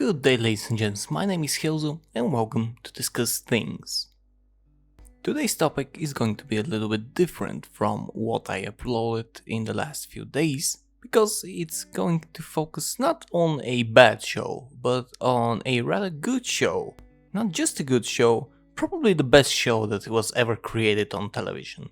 Good day, ladies and gents, my name is Hilzo and welcome to Discuss Things. Today's topic is going to be a little bit different from what I uploaded in the last few days, because it's going to focus not on a bad show, but on a rather good show. Not just a good show, probably the best show that was ever created on television.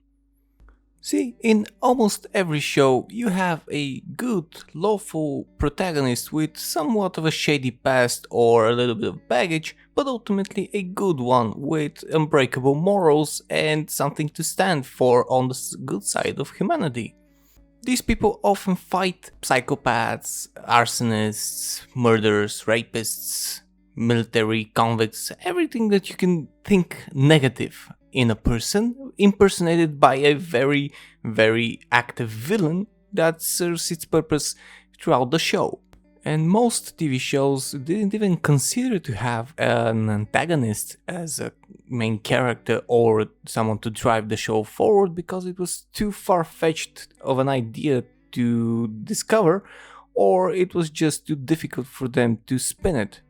See, in almost every show you have a good, lawful protagonist with somewhat of a shady past or a little bit of baggage, but ultimately a good one with unbreakable morals and something to stand for on the good side of humanity. These people often fight psychopaths, arsonists, murderers, rapists, military convicts, everything that you can think negative in a person, impersonated by a very, very active villain that serves its purpose throughout the show. And most TV shows didn't even consider to have an antagonist as a main character or someone to drive the show forward because it was too far-fetched of an idea to discover, or it was just too difficult for them to spin it.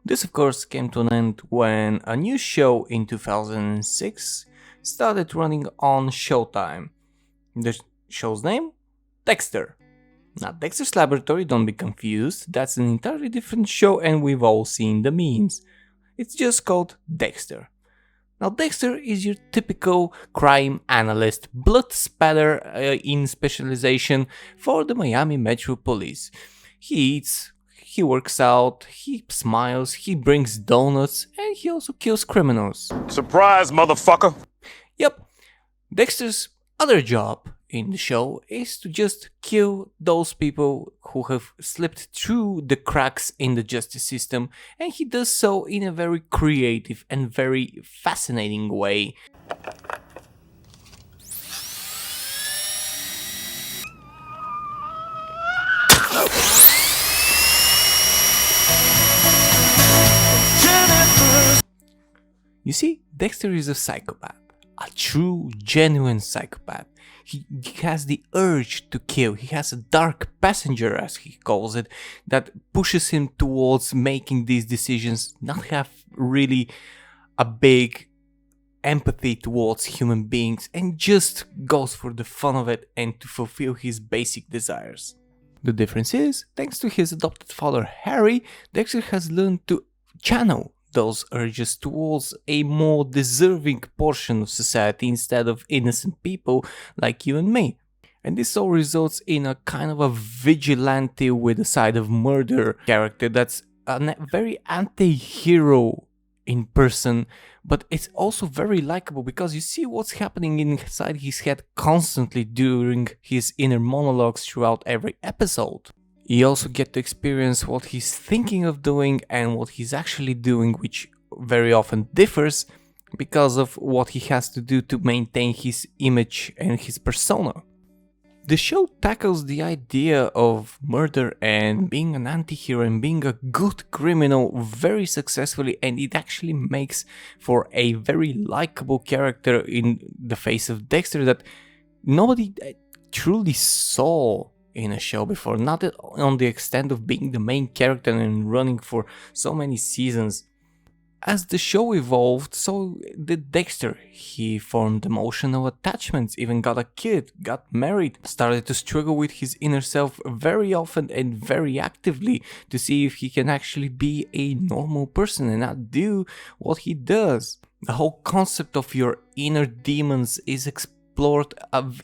This of course came to an end when a new show in 2006 started running on Showtime. The show's name? Dexter. Not Dexter's Laboratory, don't be confused, that's an entirely different show and we've all seen the memes. It's just called Dexter. Now Dexter is your typical crime analyst, blood spatter in specialization for the Miami Metro Police. He eats, he works out, he smiles, he brings donuts, and he also kills criminals. Surprise, motherfucker! Yep, Dexter's other job in the show is to just kill those people who have slipped through the cracks in the justice system, and he does so in a very creative and very fascinating way. You see, Dexter is a psychopath, a true, genuine psychopath. He has the urge to kill, he has a dark passenger, as he calls it, that pushes him towards making these decisions, not have really a big empathy towards human beings, and just goes for the fun of it and to fulfill his basic desires. The difference is, thanks to his adopted father Harry, Dexter has learned to channel those urges towards a more deserving portion of society instead of innocent people like you and me. And this all results in a kind of a vigilante with a side of murder character that's a very anti-hero in person, but it's also very likable because you see what's happening inside his head constantly during his inner monologues throughout every episode. You also get to experience what he's thinking of doing and what he's actually doing, which very often differs because of what he has to do to maintain his image and his persona. The show tackles the idea of murder and being an anti-hero and being a good criminal very successfully, and it actually makes for a very likable character in the face of Dexter that nobody truly saw in a show before, not on the extent of being the main character and running for so many seasons. As the show evolved, so did Dexter. He formed emotional attachments, even got a kid, got married, started to struggle with his inner self very often and very actively to see if he can actually be a normal person and not do what he does. The whole concept of your inner demons is explored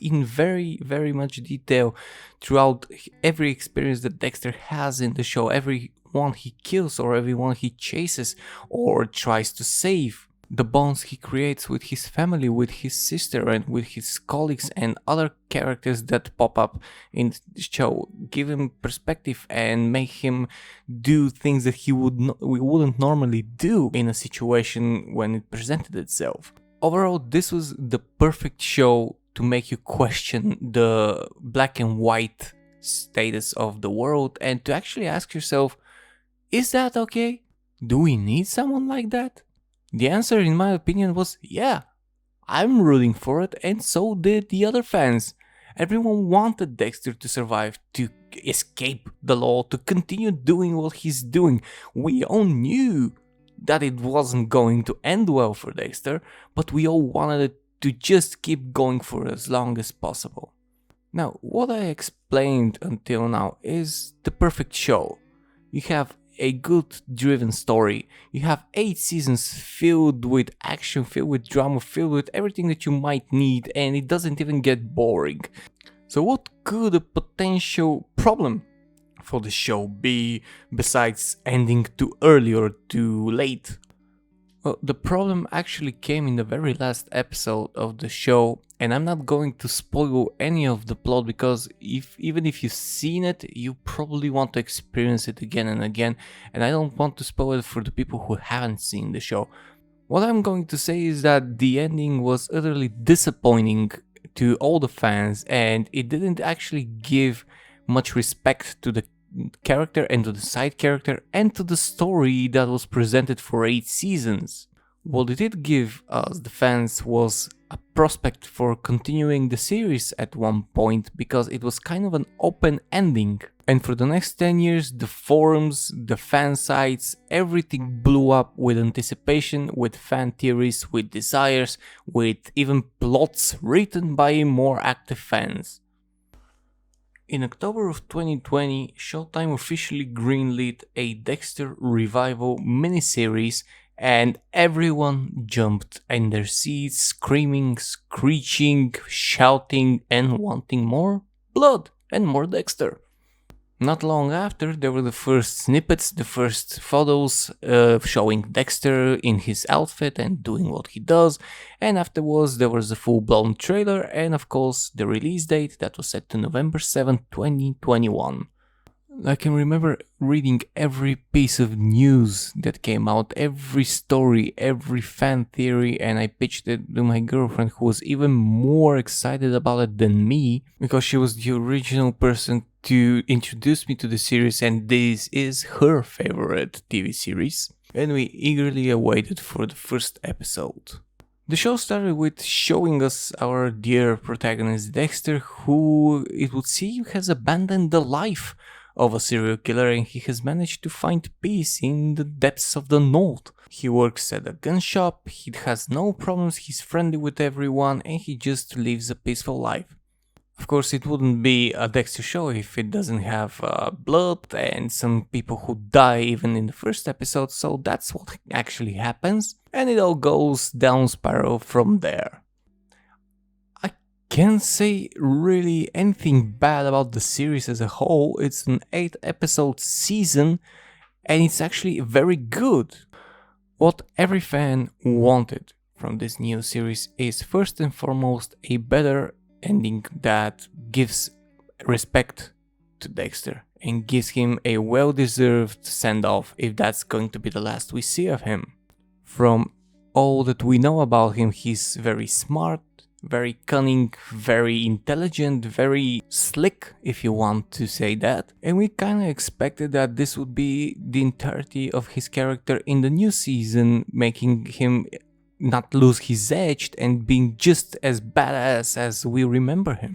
in very, very much detail throughout every experience that Dexter has in the show, everyone he kills or everyone he chases or tries to save. The bonds he creates with his family, with his sister and with his colleagues and other characters that pop up in the show give him perspective and make him do things that we wouldn't normally do in a situation when it presented itself. Overall, this was the perfect show to make you question the black and white status of the world and to actually ask yourself, is that okay? Do we need someone like that? The answer, in my opinion, was yeah. I'm rooting for it, and so did the other fans. Everyone wanted Dexter to survive, to escape the law, to continue doing what he's doing. We all knew that it wasn't going to end well for Dexter, but we all wanted it to just keep going for as long as possible. Now, what I explained until now is the perfect show. You have a good driven story, you have 8 seasons filled with action, filled with drama, filled with everything that you might need, and it doesn't even get boring. So what could a potential problem for the show be besides ending too early or too late? Well, the problem actually came in the very last episode of the show, and I'm not going to spoil any of the plot because even if you've seen it, you probably want to experience it again and again, and I don't want to spoil it for the people who haven't seen the show. What I'm going to say is that the ending was utterly disappointing to all the fans, and it didn't actually give much respect to the character and to the side character and to the story that was presented for 8 seasons. What it did give us, the fans, was a prospect for continuing the series at one point because it was kind of an open ending. And for the next 10 years, the forums, the fan sites, everything blew up with anticipation, with fan theories, with desires, with even plots written by more active fans. In October of 2020, Showtime officially greenlit a Dexter revival miniseries, and everyone jumped in their seats, screaming, screeching, shouting, and wanting more blood and more Dexter. Not long after, there were the first snippets, the first photos showing Dexter in his outfit and doing what he does, and afterwards there was a full-blown trailer and of course the release date that was set to November 7th, 2021. I can remember reading every piece of news that came out, every story, every fan theory, and I pitched it to my girlfriend who was even more excited about it than me because she was the original person to introduce me to the series and this is her favorite TV series. And we eagerly awaited for the first episode. The show started with showing us our dear protagonist Dexter, who it would seem has abandoned the life of a serial killer and he has managed to find peace in the depths of the north. He works at a gun shop, he has no problems, he's friendly with everyone and he just lives a peaceful life. Of course, it wouldn't be a Dexter show if it doesn't have blood and some people who die even in the first episode, so that's what actually happens and it all goes down spiral from there. Can't say really anything bad about the series as a whole. It's an 8-episode season and it's actually very good. What every fan wanted from this new series is first and foremost a better ending that gives respect to Dexter and gives him a well-deserved send-off if that's going to be the last we see of him. From all that we know about him, he's very smart, very cunning, very intelligent, very slick, if you want to say that. And we kinda expected that this would be the entirety of his character in the new season, making him not lose his edge and being just as badass as we remember him.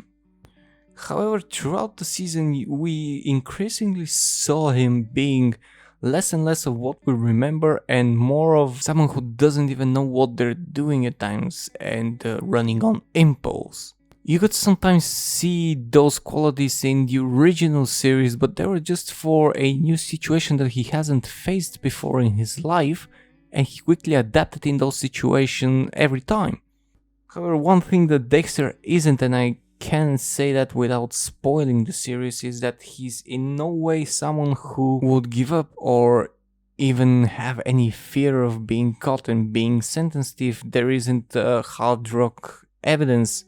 However, throughout the season, we increasingly saw him being less and less of what we remember and more of someone who doesn't even know what they're doing at times and running on impulse. You could sometimes see those qualities in the original series, but they were just for a new situation that he hasn't faced before in his life, and he quickly adapted in those situations every time. However, one thing that Dexter isn't, and I can't say that without spoiling the series, is that he's in no way someone who would give up or even have any fear of being caught and being sentenced if there isn't hard rock evidence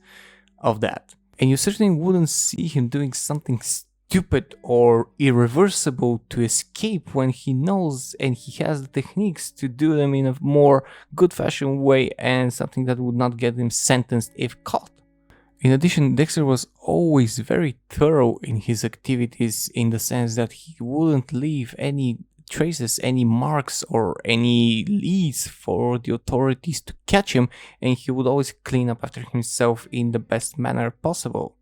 of that. And you certainly wouldn't see him doing something stupid or irreversible to escape when he knows and he has the techniques to do them in a more good-fashioned way and something that would not get him sentenced if caught. In addition, Dexter was always very thorough in his activities in the sense that he wouldn't leave any traces, any marks or any leads for the authorities to catch him, and he would always clean up after himself in the best manner possible.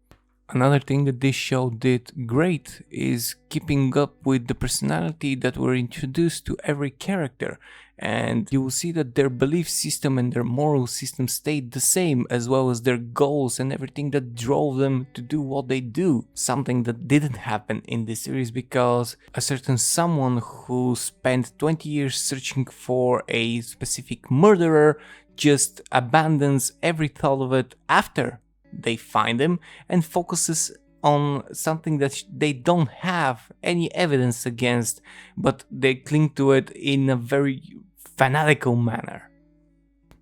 Another thing that this show did great is keeping up with the personality that were introduced to every character, and you will see that their belief system and their moral system stayed the same, as well as their goals and everything that drove them to do what they do. Something that didn't happen in this series because a certain someone who spent 20 years searching for a specific murderer just abandons every thought of it after they find him and focuses on something that they don't have any evidence against, but they cling to it in a very fanatical manner.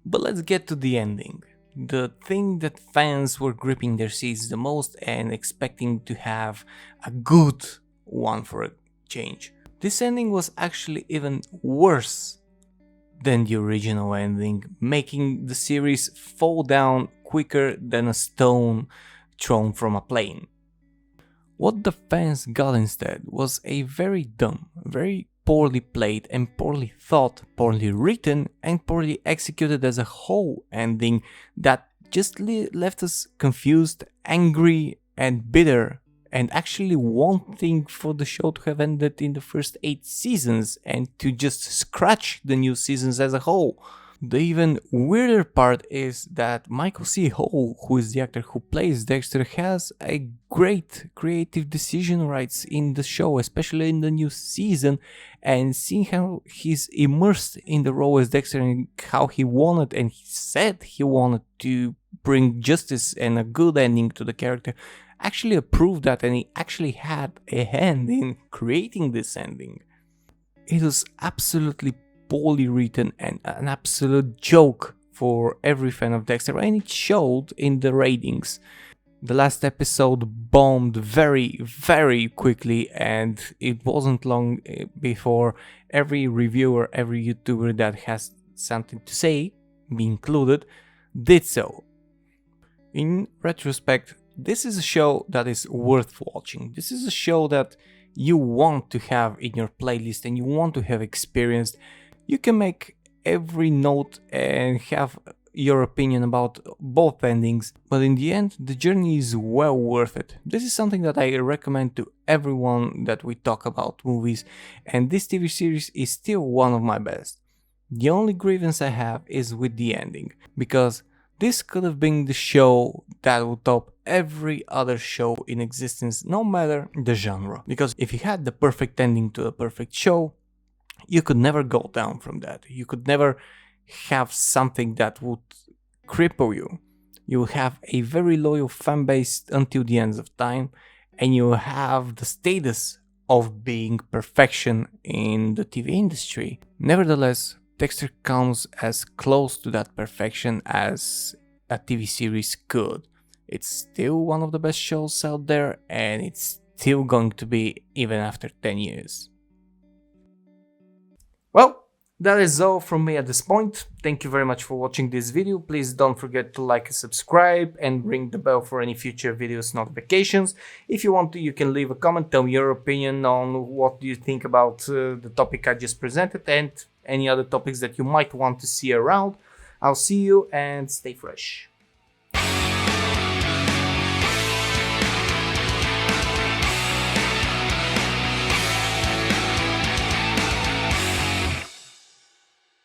But let's get to the ending. The thing that fans were gripping their seats the most and expecting to have a good one for a change. This ending was actually even worse than the original ending, making the series fall down quicker than a stone thrown from a plane. What the fans got instead was a very dumb, very poorly played and poorly thought, poorly written and poorly executed as a whole ending that just left us confused, angry and bitter, and actually wanting for the show to have ended in the first 8 seasons and to just scratch the new seasons as a whole. The even weirder part is that Michael C. Hall, who is the actor who plays Dexter, has a great creative decision rights in the show, especially in the new season, and seeing how he's immersed in the role as Dexter and how he wanted and he said he wanted to bring justice and a good ending to the character, actually approved that, and he actually had a hand in creating this ending. It was absolutely poorly written and an absolute joke for every fan of Dexter, and it showed in the ratings. The last episode bombed very, very quickly, and it wasn't long before every reviewer, every YouTuber that has something to say, me included, did so. In retrospect, this is a show that is worth watching. This is a show that you want to have in your playlist and you want to have experienced. You can make every note and have your opinion about both endings, but in the end, the journey is well worth it. This is something that I recommend to everyone that we talk about movies, and this TV series is still one of my best. The only grievance I have is with the ending, because this could have been the show that would top every other show in existence, no matter the genre. Because if you had the perfect ending to a perfect show, you could never go down from that. You could never have something that would cripple you. You will have a very loyal fan base until the end of time, and you will have the status of being perfection in the TV industry. Nevertheless, Dexter comes as close to that perfection as a TV series could. It's still one of the best shows out there, and it's still going to be even after 10 years. Well, that is all from me at this point. Thank you very much for watching this video. Please don't forget to like and subscribe and ring the bell for any future videos notifications. If you want to, you can leave a comment, tell me your opinion on what do you think about the topic I just presented and any other topics that you might want to see around. I'll see you and stay fresh.